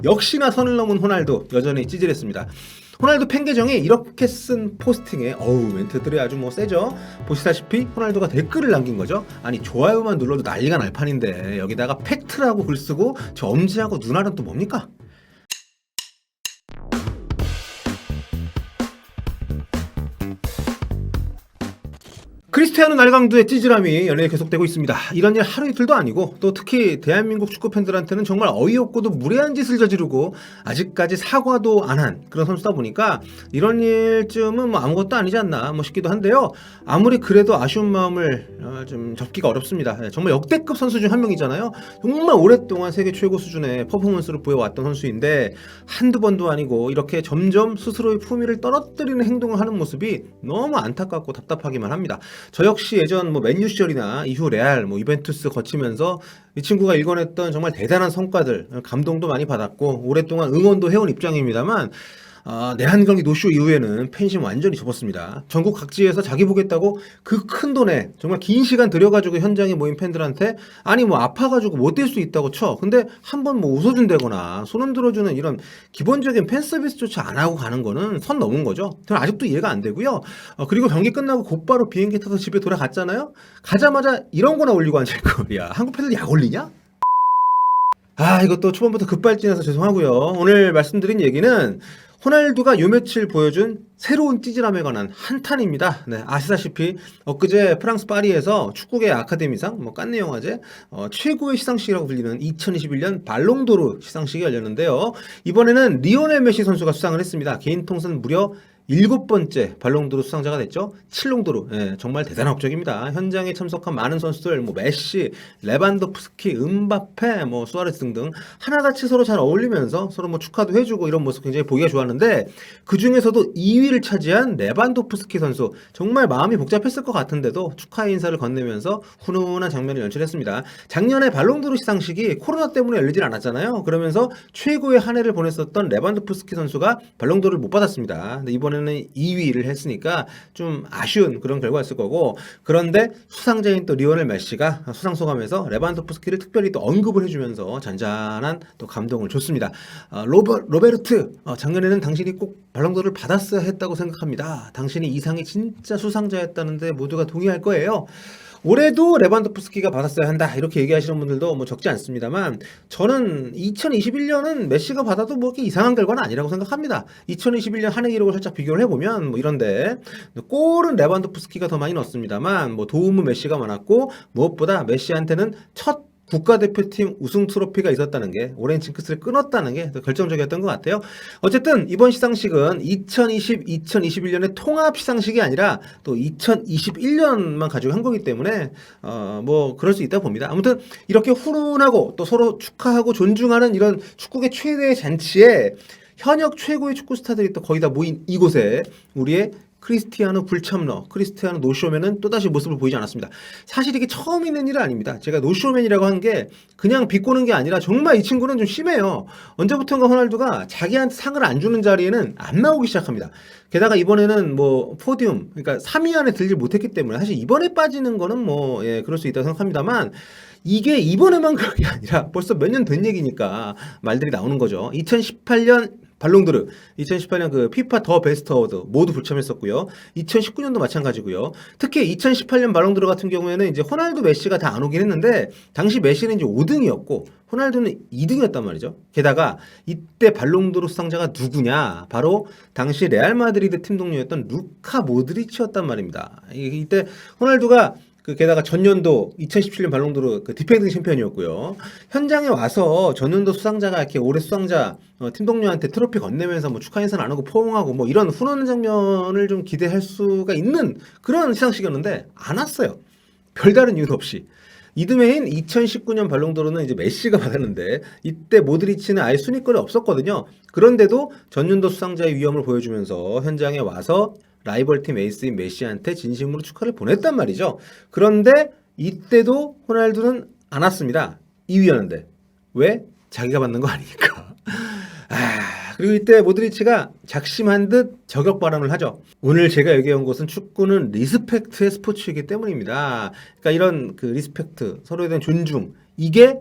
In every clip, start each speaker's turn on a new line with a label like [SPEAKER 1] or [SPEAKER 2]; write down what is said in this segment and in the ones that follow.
[SPEAKER 1] 역시나 선을 넘은 호날두 여전히 찌질했습니다. 호날두 팬 계정에 이렇게 쓴 포스팅에 멘트들이 아주 뭐 세죠. 보시다시피 호날두가 댓글을 남긴 거죠. 아니 좋아요만 눌러도 난리가 날 판인데 여기다가 팩트라고 글 쓰고 저 엄지하고 눈알은 또 뭡니까? 크리스티아노 날강두의 찌질함이 연예에 계속되고 있습니다. 이런 일 하루 이틀도 아니고 또 특히 대한민국 축구 팬들한테는 정말 어이없고도 무례한 짓을 저지르고 아직까지 사과도 안 한 그런 선수다 보니까 이런 일쯤은 뭐 아무것도 아니지 않나 싶기도 한데요. 아무리 그래도 아쉬운 마음을 좀 접기가 어렵습니다. 정말 역대급 선수 중 한 명이잖아요. 정말 오랫동안 세계 최고 수준의 퍼포먼스를 보여왔던 선수인데 한두 번도 아니고 이렇게 점점 스스로의 품위를 떨어뜨리는 행동을 하는 모습이 너무 안타깝고 답답하기만 합니다. 저 역시 예전 맨유 시절이나 이후 레알, 이벤투스 거치면서 이 친구가 일궈냈던 정말 대단한 성과들, 감동도 많이 받았고 오랫동안 응원도 해온 입장입니다만 내한 경기 노쇼 이후에는 팬심 완전히 접었습니다. 전국 각지에서 자기 보겠다고 그 큰 돈에 정말 긴 시간 들여가지고 현장에 모인 팬들한테 아니 아파가지고 못 뛸 수 있다고 쳐. 근데 한번 웃어준다거나 손 흔들어주는 이런 기본적인 팬 서비스조차 안 하고 가는 거는 선 넘은 거죠. 저는 아직도 이해가 안 되고요. 그리고 경기 끝나고 곧바로 비행기 타서 집에 돌아갔잖아요. 가자마자 이런 거나 올리고 앉을 거야. 한국 팬들 약 올리냐? 이것도 초반부터 급발진해서 죄송하고요. 오늘 말씀드린 얘기는 호날두가 요 며칠 보여준 새로운 찌질함에 관한 한탄입니다. 네, 아시다시피 엊그제 프랑스 파리에서 축구계 아카데미상 깐네 영화제 최고의 시상식이라고 불리는 2021년 발롱도르 시상식이 열렸는데요. 이번에는 리오넬 메시 선수가 수상을 했습니다. 개인 통산 무려 7번째 발롱도르 수상자가 됐죠. 칠롱도르. 정말 대단한 업적입니다. 현장에 참석한 많은 선수들 메시, 레반도프스키, 음바페, 수아레스 등등 하나같이 서로 잘 어울리면서 서로 축하도 해주고 이런 모습 굉장히 보기가 좋았는데 그 중에서도 2위를 차지한 레반도프스키 선수 정말 마음이 복잡했을 것 같은데도 축하 인사를 건네면서 훈훈한 장면을 연출했습니다. 작년에 발롱도르 시상식이 코로나 때문에 열리질 않았잖아요. 그러면서 최고의 한 해를 보냈었던 레반도프스키 선수가 발롱도르를 못 받았습니다. 근데 이번에는 2위를 했으니까 좀 아쉬운 그런 결과였을 거고, 그런데 수상자인 또 리오넬 메시가 수상 소감에서 레반도프스키를 특별히 또 언급을 해주면서 잔잔한 또 감동을 줬습니다. 로베르트, 작년에는 당신이 꼭 발롱도르를 받았어야 했다고 생각합니다. 당신이 이상의 진짜 수상자였다는데 모두가 동의할 거예요. 올해도 레반도프스키가 받았어야 한다 이렇게 얘기하시는 분들도 적지 않습니다만 저는 2021년은 메시가 받아도 그렇게 이상한 결과는 아니라고 생각합니다. 2021년 한 해 기록을 살짝 비교를 해보면 이런데 골은 레반도프스키가 더 많이 넣었습니다만 도움은 메시가 많았고 무엇보다 메시한테는 첫 국가대표팀 우승 트로피가 있었다는 게 오랜 징크스를 끊었다는 게 더 결정적이었던 것 같아요. 어쨌든 이번 시상식은 2021년의 통합 시상식이 아니라 또 2021년만 가지고 한 거기 때문에 그럴 수 있다고 봅니다. 아무튼 이렇게 훈훈하고 또 서로 축하하고 존중하는 이런 축구계 최대의 잔치에 현역 최고의 축구 스타들이 또 거의 다 모인 이곳에 우리의 크리스티아노 불참러, 크리스티아노 노쇼맨은 또다시 모습을 보이지 않았습니다. 사실 이게 처음 있는 일은 아닙니다. 제가 노쇼맨이라고 한 게 그냥 비꼬는 게 아니라 정말 이 친구는 좀 심해요. 언제부턴가 호날두가 자기한테 상을 안 주는 자리에는 안 나오기 시작합니다. 게다가 이번에는 포디움, 그러니까 3위 안에 들지 못했기 때문에 사실 이번에 빠지는 거는 그럴 수 있다고 생각합니다만 이게 이번에만 그런 게 아니라 벌써 몇 년 된 얘기니까 말들이 나오는 거죠. 2018년 발롱도르, 2018년 그 피파 더 베스트 어워드 모두 불참했었고요. 2019년도 마찬가지고요. 특히 2018년 발롱도르 같은 경우에는 이제 호날두, 메시가 다 안 오긴 했는데 당시 메시는 이제 5등이었고 호날두는 2등이었단 말이죠. 게다가 이때 발롱도르 수상자가 누구냐? 바로 당시 레알 마드리드 팀 동료였던 루카 모드리치였단 말입니다. 이때 호날두가 게다가 전년도 2017년 발롱도르 디펜딩 챔피언이었고요. 현장에 와서 전년도 수상자가 이렇게 올해 수상자 팀 동료한테 트로피 건네면서 축하 인사를 안 하고 포옹하고 이런 훈훈한 장면을 좀 기대할 수가 있는 그런 시상식이었는데 안 왔어요. 별다른 이유도 없이. 이듬해인 2019년 발롱도르는 이제 메시가 받았는데 이때 모드리치는 아예 순위권에 없었거든요. 그런데도 전년도 수상자의 위엄을 보여주면서 현장에 와서 라이벌팀 에이스인 메시한테 진심으로 축하를 보냈단 말이죠. 그런데 이때도 호날두는 안 왔습니다. 2위였는데. 왜? 자기가 받는 거 아니니까. 그리고 이때 모드리치가 작심한 듯 저격 발언을 하죠. 오늘 제가 얘기한 것은 축구는 리스펙트의 스포츠이기 때문입니다. 그러니까 이런 리스펙트, 서로에 대한 존중, 이게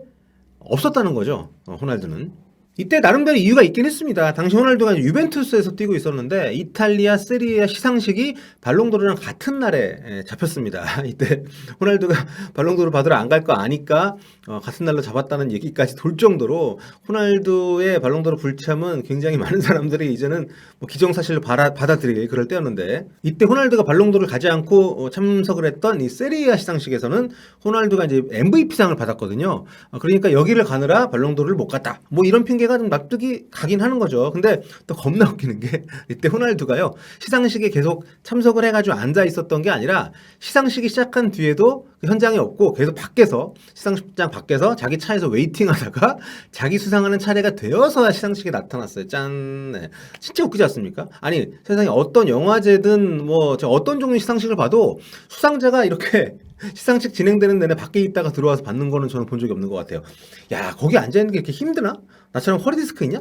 [SPEAKER 1] 없었다는 거죠. 호날두는. 이때 나름대로 이유가 있긴 했습니다. 당시 호날두가 유벤투스에서 뛰고 있었는데 이탈리아 세리에 시상식이 발롱도르랑 같은 날에 잡혔습니다. 이때 호날두가 발롱도르 받으러 안 갈 거 아니까 같은 날로 잡았다는 얘기까지 돌 정도로 호날두의 발롱도르 불참은 굉장히 많은 사람들이 이제는 뭐 기정사실로 받아들이기 그럴 때였는데, 이때 호날두가 발롱도르를 가지 않고 참석을 했던 이 세리아 시상식에서는 호날두가 이제 MVP상을 받았거든요. 그러니까 여기를 가느라 발롱도르를 못 갔다, 뭐 이런 핑계가 좀 납득이 가긴 하는 거죠. 근데 또 겁나 웃기는 게 이때 호날두가요, 시상식에 계속 참석을 해가지고 앉아 있었던 게 아니라 시상식이 시작한 뒤에도 그 현장에 없고 계속 밖에서, 시상식장 밖에서 자기 차에서 웨이팅하다가 자기 수상하는 차례가 되어서야 시상식에 나타났어요. 짠. 네. 진짜 웃기지 않습니까? 아니 세상에 어떤 영화제든 뭐 저 어떤 종류의 시상식을 봐도 수상자가 이렇게 시상식 진행되는 내내 밖에 있다가 들어와서 받는 거는 저는 본 적이 없는 것 같아요. 야, 거기 앉아있는 게 이렇게 힘드나? 나처럼 허리 디스크 있냐?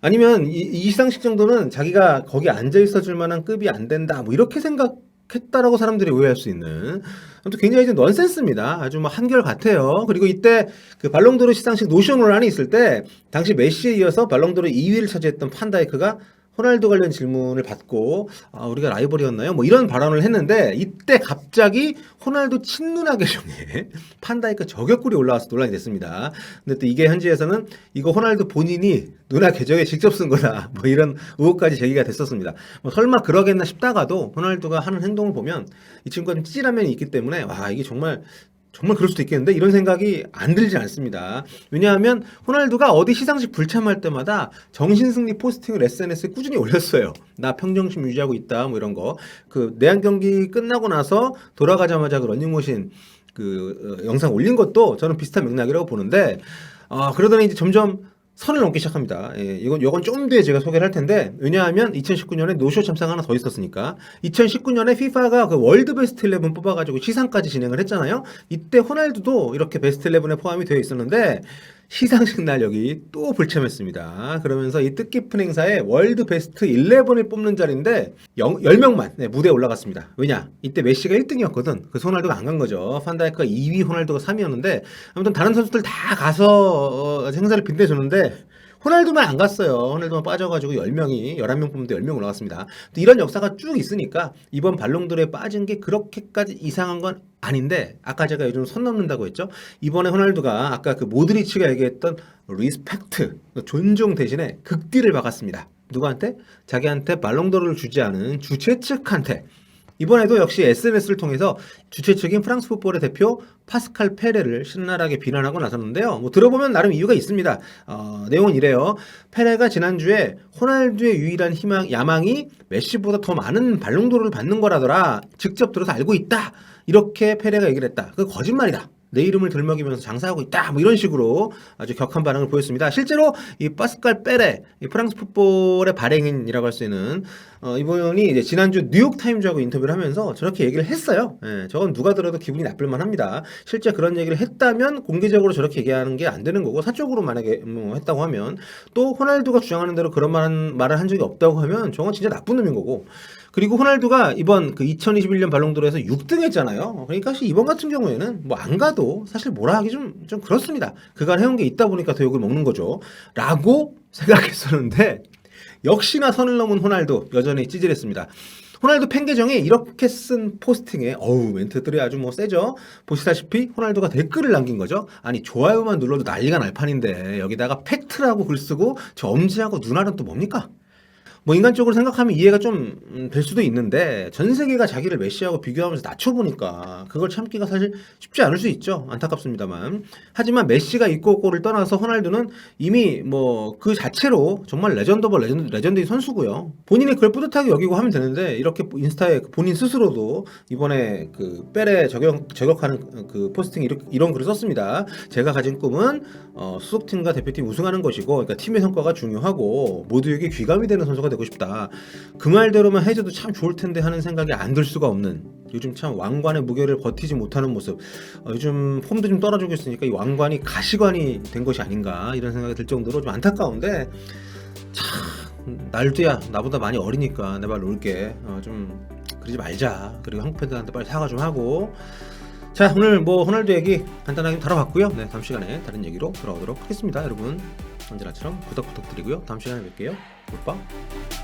[SPEAKER 1] 아니면 이 시상식 정도는 자기가 거기 앉아있어 줄 만한 급이 안 된다, 뭐 이렇게 생각했다라고 사람들이 오해할 수 있는, 아무튼 굉장히 좀 넌센스입니다. 아주 뭐 한결 같아요. 그리고 이때 그 발롱도르 시상식 노션논란이 있을 때 당시 메시에 이어서 발롱도르 2위를 차지했던 판다이크가 호날두 관련 질문을 받고 우리가 라이벌이었나요? 뭐 이런 발언을 했는데, 이때 갑자기 호날두 친누나 계정에 판다이크 저격글이 올라와서 논란이 됐습니다. 근데 또 이게 현지에서는 이거 호날두 본인이 누나 계정에 직접 쓴 거다, 뭐 이런 의혹까지 제기가 됐었습니다. 뭐 설마 그러겠나 싶다가도 호날두가 하는 행동을 보면 이 친구가 좀 찌질한 면이 있기 때문에 와, 이게 정말 그럴 수도 있겠는데 이런 생각이 안 들지 않습니다. 왜냐하면 호날두가 어디 시상식 불참할 때마다 정신승리 포스팅을 SNS에 꾸준히 올렸어요. 나 평정심 유지하고 있다, 뭐 이런 거. 그 내한 경기 끝나고 나서 돌아가자마자 그 러닝머신 영상 올린 것도 저는 비슷한 맥락이라고 보는데, 그러더니 이제 점점 선을 넘기 시작합니다. 예, 이건 좀 뒤에 제가 소개를 할 텐데, 왜냐하면 2019년에 노쇼 참상 하나 더 있었으니까. 2019년에 FIFA가 그 월드 베스트 11 뽑아가지고 시상까지 진행을 했잖아요. 이때 호날두도 이렇게 베스트 11에 포함이 되어 있었는데 시상식 날 여기 또 불참했습니다. 그러면서 이 뜻깊은 행사에 월드 베스트 11을 뽑는 자리인데 10명만 무대에 올라갔습니다. 왜냐? 이때 메시가 1등이었거든. 그래서 호날두가 안 간 거죠. 판다이크가 2위, 호날두가 3위였는데 아무튼 다른 선수들 다 가서 행사를 빛내주는데 호날두만 안 갔어요. 호날두만 빠져가지고 10명이 11명 뽑는데 10명 올라갔습니다. 또 이런 역사가 쭉 있으니까 이번 발롱도르에 빠진 게 그렇게까지 이상한 건 아닌데, 아까 제가 요즘 선 넘는다고 했죠. 이번에 호날두가 아까 그 모드리치가 얘기했던 리스펙트, 존중 대신에 극딜을 박았습니다. 누구한테? 자기한테 발롱도르를 주지 않은 주최 측한테. 이번에도 역시 SNS를 통해서 주최 측인 프랑스 풋볼의 대표 파스칼 페레를 신랄하게 비난하고 나섰는데요. 뭐 들어보면 나름 이유가 있습니다. 내용은 이래요. 페레가 지난주에 호날두의 유일한 야망이 메시보다 더 많은 발롱도르를 받는 거라더라. 직접 들어서 알고 있다, 이렇게 페레가 얘기를 했다. 그거 거짓말이다. 내 이름을 들먹이면서 장사하고 있다, 뭐 이런 식으로 아주 격한 반응을 보였습니다. 실제로 이 파스칼 페레, 이 프랑스 풋볼의 발행인이라고 할 수 있는 이분이 이제 지난주 뉴욕타임즈하고 인터뷰를 하면서 저렇게 얘기를 했어요. 예, 저건 누가 들어도 기분이 나쁠 만합니다. 실제 그런 얘기를 했다면 공개적으로 저렇게 얘기하는 게 안 되는 거고, 사적으로 만약에 했다고 하면, 또 호날두가 주장하는 대로 그런 말을 한 적이 없다고 하면 저건 진짜 나쁜 놈인 거고. 그리고 호날두가 이번 그 2021년 발롱도르에서 6등 했잖아요. 그러니까 이번 같은 경우에는 뭐 안 가도 사실 뭐라 하기 좀 그렇습니다. 그간 해온 게 있다 보니까 더 욕을 먹는 거죠, 라고 생각했었는데 역시나 선을 넘은 호날두 여전히 찌질했습니다. 호날두 팬 계정에 이렇게 쓴 포스팅에 멘트들이 아주 뭐 세죠. 보시다시피 호날두가 댓글을 남긴 거죠. 아니 좋아요만 눌러도 난리가 날 판인데 여기다가 팩트라고 글 쓰고 저 엄지하고 눈알은 또 뭡니까? 뭐 인간적으로 생각하면 이해가 좀 될 수도 있는데, 전 세계가 자기를 메시하고 비교하면서 낮춰보니까 그걸 참기가 사실 쉽지 않을 수 있죠. 안타깝습니다만. 하지만 메시가 있고 없고를 떠나서 호날두는 이미 뭐 그 자체로 정말 레전드 오브 레전드의 선수고요. 본인이 그걸 뿌듯하게 여기고 하면 되는데, 이렇게 인스타에 본인 스스로도 이번에 그 뺄에 저격하는 그 포스팅 이런 글을 썼습니다. 제가 가진 꿈은 수석팀과 대표팀 우승하는 것이고, 그러니까 팀의 성과가 중요하고 모두에게 귀감이 되는 선수가 되고 싶다. 그 말대로만 해줘도 참 좋을 텐데 하는 생각이 안 들 수가 없는, 요즘 참 왕관의 무게를 버티지 못하는 모습, 요즘 폼도 좀 떨어지고 있으니까 이 왕관이 가시관이 된 것이 아닌가, 이런 생각이 들 정도로 좀 안타까운데, 참 날두야 나보다 많이 어리니까 내 말 놓을게. 좀 그러지 말자. 그리고 한국 팬들한테 빨리 사과 좀 하고. 자, 오늘 뭐 호날두 얘기 간단하게 다뤄봤고요. 네, 다음 시간에 다른 얘기로 돌아오도록 하겠습니다, 여러분. 언제나처럼 구독 부탁드리고요. 다음 시간에 뵐게요. 굿바.